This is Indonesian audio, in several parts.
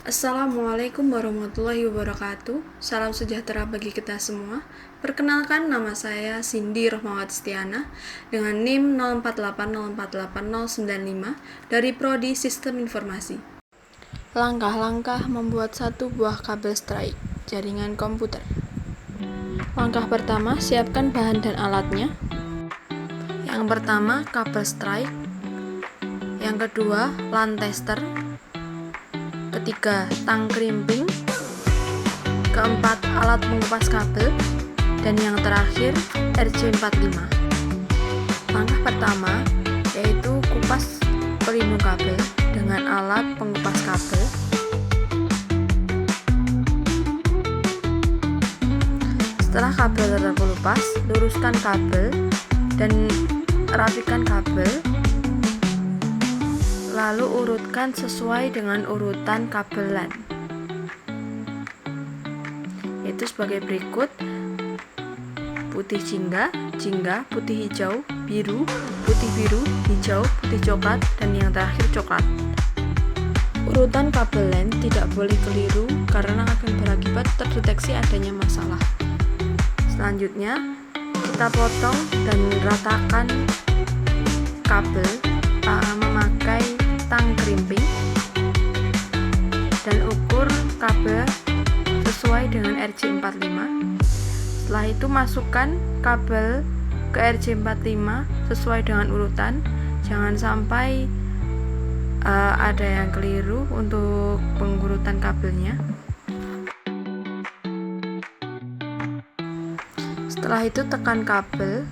Assalamualaikum warahmatullahi wabarakatuh. Salam sejahtera bagi kita semua. Perkenalkan, nama saya Cindy Rohmawati Stiana dengan NIM 0480480095 dari Prodi Sistem Informasi. Langkah-langkah membuat satu buah kabel strike jaringan komputer. Langkah pertama, siapkan bahan dan alatnya. Yang pertama, kabel strike. Yang kedua, LAN tester. Ketiga, tang krimping. Keempat, alat pengupas kabel. Dan yang terakhir, RJ45. Langkah pertama yaitu kupas pelindung kabel dengan alat pengupas kabel. Setelah kabel terkelupas, luruskan kabel dan rapikan kabel. Lalu urutkan sesuai dengan urutan kabel LAN, yaitu sebagai berikut: putih jingga, putih hijau, biru, putih biru, hijau, putih coklat, dan yang terakhir coklat. Urutan kabel LAN tidak boleh keliru karena akan berakibat terdeteksi adanya masalah. Selanjutnya, kita potong dan ratakan kabel memakai tang krimping dan ukur kabel sesuai dengan RJ45. Setelah itu masukkan kabel ke RJ45 sesuai dengan urutan. Jangan sampai ada yang keliru untuk pengurutan kabelnya. Setelah itu tekan kabel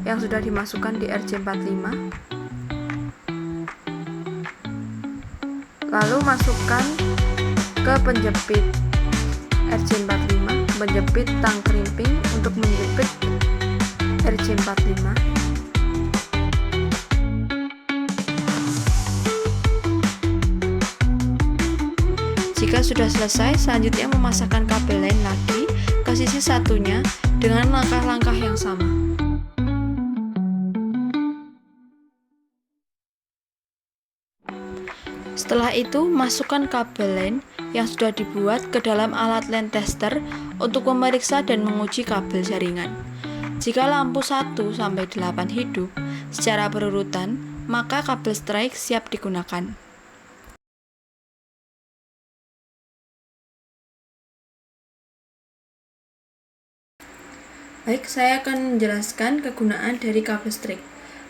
yang sudah dimasukkan di RJ45. Lalu masukkan ke penjepit RJ45, menjepit tang krimping untuk menjepit RJ45. Jika sudah selesai, selanjutnya memasangkan kabel lain lagi ke sisi satunya dengan langkah-langkah yang sama. Setelah itu, masukkan kabel LAN yang sudah dibuat ke dalam alat LAN tester untuk memeriksa dan menguji kabel jaringan. Jika lampu 1-8 hidup secara berurutan, maka kabel strike siap digunakan. Baik, saya akan menjelaskan kegunaan dari kabel strike.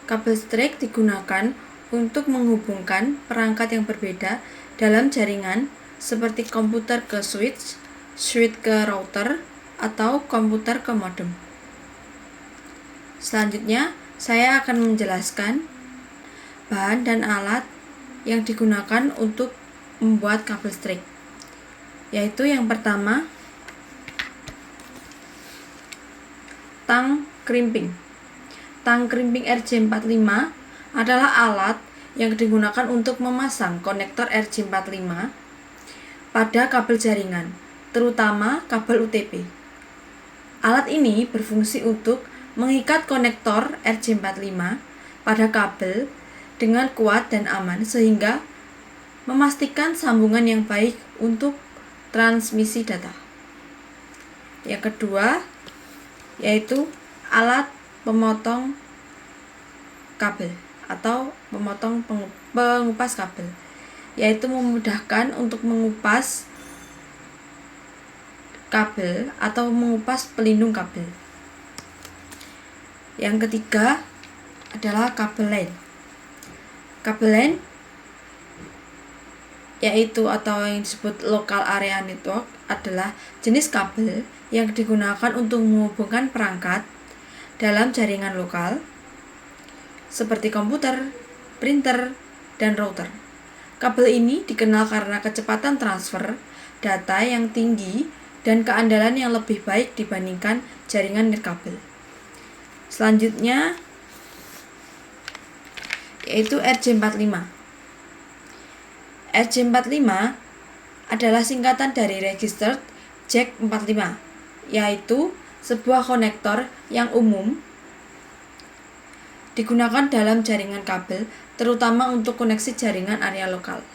Kabel strike digunakan untuk menghubungkan perangkat yang berbeda dalam jaringan seperti komputer ke switch, switch ke router, atau komputer ke modem. Selanjutnya, saya akan menjelaskan bahan dan alat yang digunakan untuk membuat kabel strike, yaitu yang pertama, tang krimping. Tang krimping RJ45 adalah alat yang digunakan untuk memasang konektor RJ45 pada kabel jaringan, terutama kabel UTP. Alat ini berfungsi untuk mengikat konektor RJ45 pada kabel dengan kuat dan aman sehingga memastikan sambungan yang baik untuk transmisi data. Yang kedua, yaitu alat pemotong kabel atau memotong pengupas kabel, yaitu memudahkan untuk mengupas kabel atau mengupas pelindung kabel. Yang ketiga adalah kabel LAN. Kabel LAN yaitu atau yang disebut local area network adalah jenis kabel yang digunakan untuk menghubungkan perangkat dalam jaringan lokal seperti komputer, printer, dan router. Kabel ini dikenal karena kecepatan transfer data yang tinggi dan keandalan yang lebih baik dibandingkan jaringan nirkabel. Selanjutnya yaitu RJ45. RJ45 adalah singkatan dari Registered Jack 45, yaitu sebuah konektor yang umum digunakan dalam jaringan kabel, terutama untuk koneksi jaringan area lokal.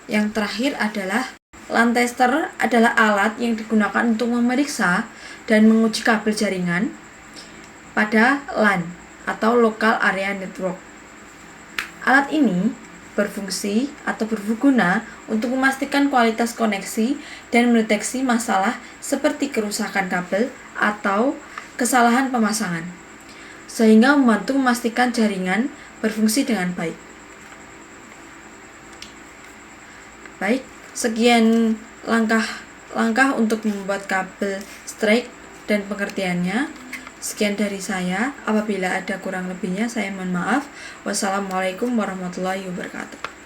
Yang terakhir adalah LAN tester adalah alat yang digunakan untuk memeriksa dan menguji kabel jaringan pada LAN atau Local Area Network. Alat ini berfungsi atau berguna untuk memastikan kualitas koneksi dan mendeteksi masalah seperti kerusakan kabel atau kesalahan pemasangan, sehingga membantu memastikan jaringan berfungsi dengan baik. Baik, sekian langkah untuk membuat kabel strike dan pengertiannya. Sekian dari saya. Apabila ada kurang lebihnya, saya mohon maaf. Wassalamualaikum warahmatullahi wabarakatuh.